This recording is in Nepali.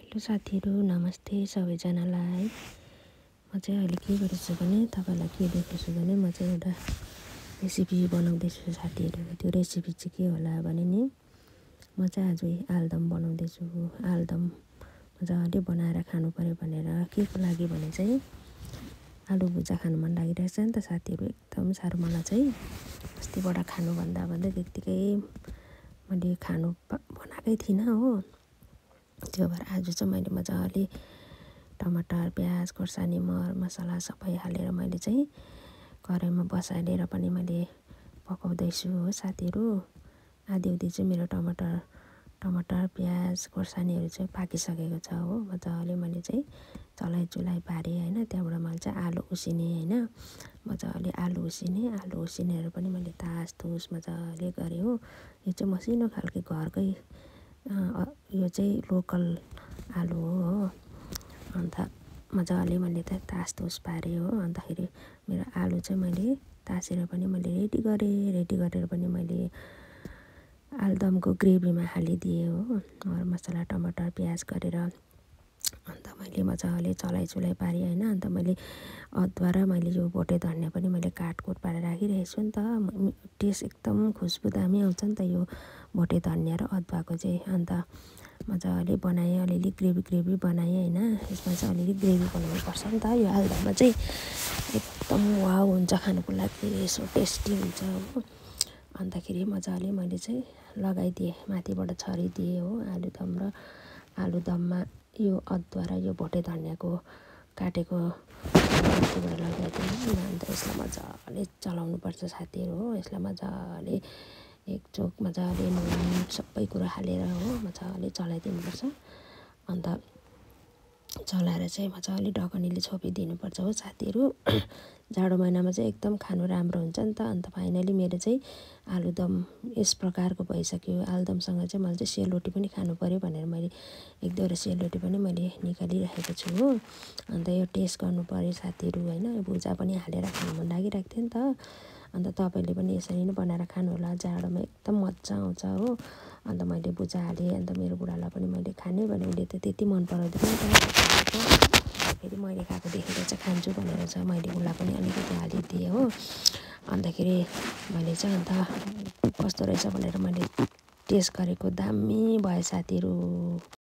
हेलो साथीहरू, नमस्ते सबैजनालाई। म चाहिँ अहिले के गरेछु भने तपाईँलाई के देखाउँछु भने म चाहिँ एउटा रेसिपी बनाउँदैछु साथीहरू। त्यो रेसिपी चाहिँ के होला भने नि म चाहिँ आज आलुदम बनाउँदैछु। आलुदम मजाले बनाएर खानु पर्यो भनेर के को लागि भने चाहिँ आलु भुजा खानु मन लागिरहेछ नि त साथीहरू। एकदम साह्रो मलाई चाहिँ अस्तिबाट खानुभन्दा त्यत्तिकै मैले खानु बनाएकै थिइनँ हो। त्यो भएर आज चाहिँ मैले मजाले टमाटर प्याज खोर्सानी मर मसला सबै हालेर मैले चाहिँ कराईमा बसालेर पनि मैले पकाउँदैछु हो साथीहरू। आधी चाहिँ मेरो टमाटर प्याज खोर्सानीहरू चाहिँ पाकिसकेको छ हो। मजाले मैले चाहिँ चलाइ पारेँ होइन। त्यहाँबाट मैले चाहिँ आलु उसिनेँ होइन। मजाले आलु उसिनेर पनि मैले तास तुस मजाले गरेँ हो। यो चाहिँ मसिनो खालको घरकै यो चाहिँ लोकल आलु हो। अन्त मजाले मैले त तास तुस पारेँ हो। अन्तखेरि मेरो आलु चाहिँ मैले तासेर पनि मैले रेडी गरेर पनि मैले आलुदमको ग्रेभीमा हालिदिएँ हो। मर मसला टमाटर प्याज गरेर अन्त मैले मजाले चलाइ पारेँ होइन। अन्त मैले अदुवा र मैले यो भोटे धनियाँ पनि मैले काटकुट पारेर राखिरहेको छु नि त। टेस्ट एकदम खुसबु दामी आउँछ नि त यो भोटे धनियाँ र अदुवाको चाहिँ। अन्त मजाले बनाएँ, अलिअलि ग्रेभी बनाएँ होइन। यसमा चाहिँ अलिअलि ग्रेभी बनाउनु पर्छ नि त यो आलुदममा चाहिँ। एकदम वाउ हुन्छ खानुको लागि, यसो टेस्टी हुन्छ हो। अन्तखेरि मजाले मैले चाहिँ लगाइदिएँ, माथिबाट छरिदिएँ हो आलुदममा यो अदुवा र यो भोटे धनियाँको काटेको माथिबाट लगाइदिएँ। अन्त यसलाई मजाले चलाउनुपर्छ साथीहरू हो। यसलाई मजाले एकचोक मजाले नुन सबै कुरो हालेर हो मजाले चलाइदिनुपर्छ। अन्त चलाएर चाहिँ मजाले ढकनीले छोपिदिनुपर्छ हो साथीहरू। जाडो महिनामा चाहिँ एकदम खानु राम्रो हुन्छ नि त। अन्त फाइनली मेरो चाहिँ आलुदम यस प्रकारको भइसक्यो। आलुदमसँग चाहिँ मैले चाहिँ सेलरोटी पनि खानु पर्यो भनेर मैले एक दुईवटा सेलरोटी पनि मैले निकालिराखेको छु हो। अन्त यो टेस्ट गर्नु पर्यो साथीहरू होइन। भुजा पनि हालेर खानु मन लागिरहेको थियो नि त। अन्त तपाईँले पनि यसरी नै बनाएर खानु होला, जाडोमा एकदम मजा आउँछ हो। अन्त मैले भुजा हालेँ। अन्त मेरो बुढालाई पनि मैले खाने भने उसले त त्यति मन पराउँदैन नि त। फेरि मैले खाएको देखेर चाहिँ खान्छु भनेर चाहिँ मैले उसलाई पनि अलिकति हालिदिएँ हो। अन्तखेरि मैले चाहिँ अन्त कस्तो रहेछ भनेर मैले टेस्ट गरेको दामी भयो साथीहरू।